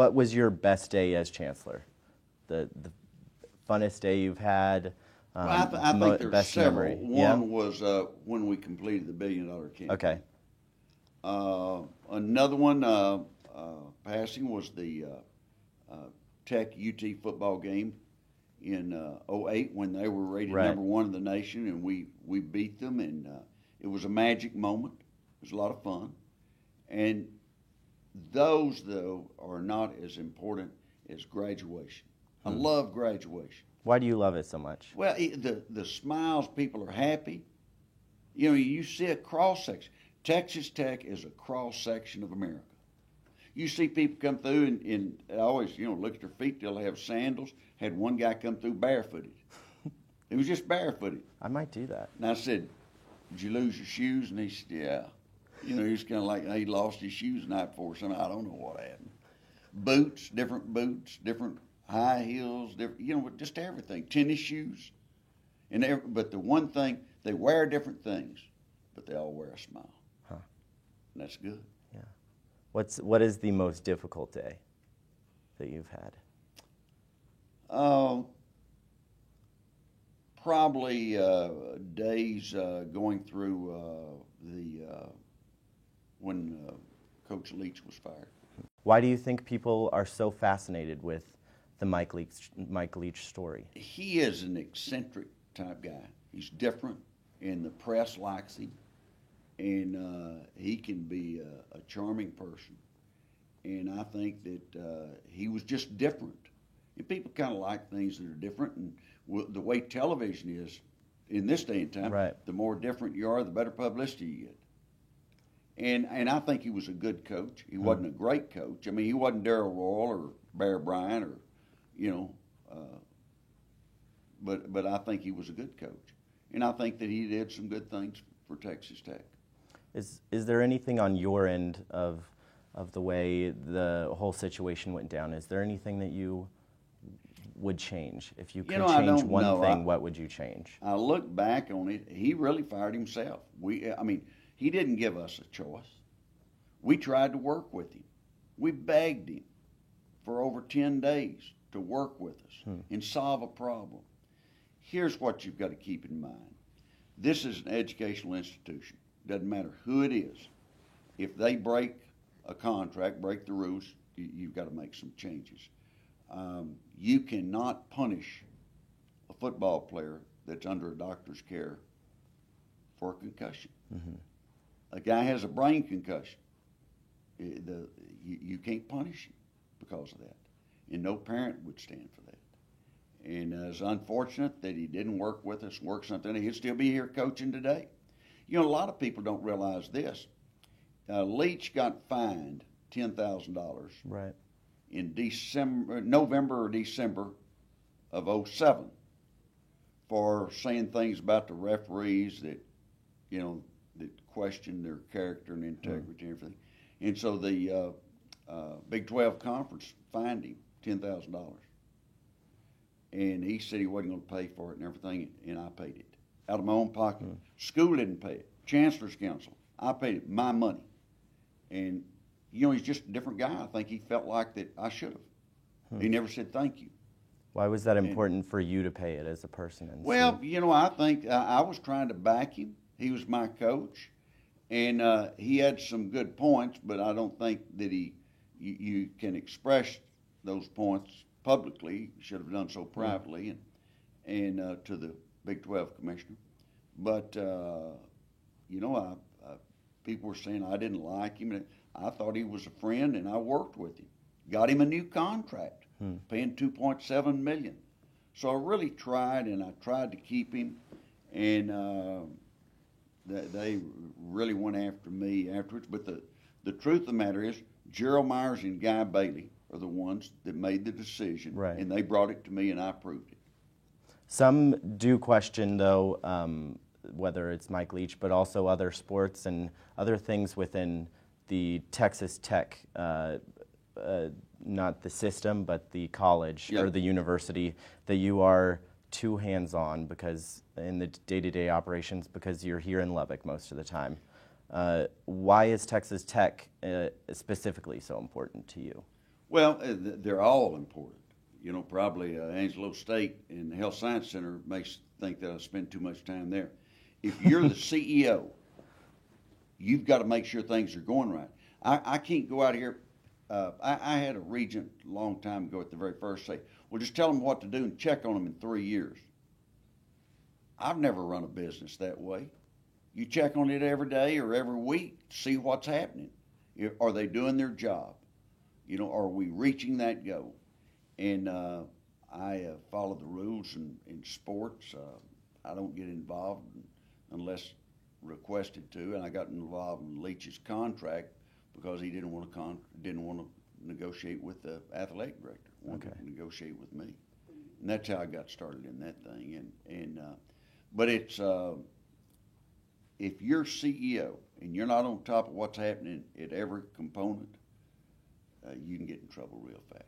What was your best day as chancellor? The funnest day you've had? Well, I think there's best several. memory. One was when we completed the $1 billion campaign. Okay. Another one passing was the Tech UT football game in 08 when they were rated Right. number 1 in the nation, and we beat them, and it was a magic moment. It was a lot of fun. And those, though, are not as important as graduation. I love graduation. Why do you love it so much? Well, the smiles, people are happy. You know, you see a cross-section. Texas Tech is a cross-section of America. You see people come through and I always, look at their feet. They'll have sandals. Had one guy come through barefooted. He was just barefooted. I might do that. And I said, "Did you lose your shoes?" And he said, "Yeah." He was kind of like he lost his shoes the night before, so I don't know what happened. Boots, different high heels, different, just everything. Tennis shoes. But the one thing, they wear different things, but they all wear a smile. Huh. And that's good. Yeah. What is the most difficult day that you've had? Probably days going through when Coach Leach was fired. Why do you think people are so fascinated with the Mike Leach story? He is an eccentric type guy. He's different, and the press likes him, and he can be a charming person. And I think that he was just different. And people kind of like things that are different, and the way television is in this day and time, right. The more different you are, the better publicity you get. And I think he was a good coach. He wasn't a great coach. I mean, he wasn't Darrell Royal or Bear Bryant or, but I think he was a good coach. And I think that he did some good things for Texas Tech. Is there anything on your end of the way the whole situation went down? Is there anything that you would change? If you could change one thing, what would you change? I look back on it, he really fired himself. He didn't give us a choice. We tried to work with him. We begged him for over 10 days to work with us and solve a problem. Here's what you've got to keep in mind. This is an educational institution. Doesn't matter who it is. If they break a contract, break the rules, you've got to make some changes. You cannot punish a football player that's under a doctor's care for a concussion. Mm-hmm. A guy has a brain concussion. You can't punish him because of that. And no parent would stand for that. And it's unfortunate that he didn't work with us, work something. He'd still be here coaching today. A lot of people don't realize this. Leach got fined $10,000 right. in November or December of 07 for saying things about the referees that, that questioned their character and integrity and everything. And so the Big 12 Conference fined him $10,000. And he said he wasn't going to pay for it and everything, and I paid it out of my own pocket. School didn't pay it. Chancellor's Council, I paid it, my money. And, he's just a different guy. I think he felt like that I should have. He never said thank you. Why was that important for you to pay it as a person? Well, I think I was trying to back him. He was my coach, and he had some good points, but I don't think that you can express those points publicly. You should have done so privately and to the Big 12 commissioner. But, people were saying I didn't like him. I thought he was a friend, and I worked with him. Got him a new contract, paying $2.7 million. So I really tried, and I tried to keep him, and they really went after me afterwards. But the truth of the matter is, Gerald Myers and Guy Bailey are the ones that made the decision, right. And they brought it to me, and I approved it. Some do question, though, whether it's Mike Leach, but also other sports and other things within the Texas Tech, not the system, but the college or the university, that you are too hands-on because in the day-to-day operations because you're here in Lubbock most of the time. Why is Texas Tech specifically so important to you? Well, they're all important. You know, probably Angelo State and the Health Science Center makes think that I spend too much time there. If you're the CEO, you've got to make sure things are going right. I can't go out here. I had a regent a long time ago at the very first say, well, just tell them what to do and check on them in 3 years. I've never run a business that way. You check on it every day or every week to see what's happening. Are they doing their job? You know, are we reaching that goal? And I follow the rules in sports. I don't get involved unless requested to, and I got involved in Leach's contract because he didn't want to negotiate with the athletic director. Wanted to negotiate with me, and that's how I got started in that thing. But it's if you're CEO and you're not on top of what's happening at every component, you can get in trouble real fast.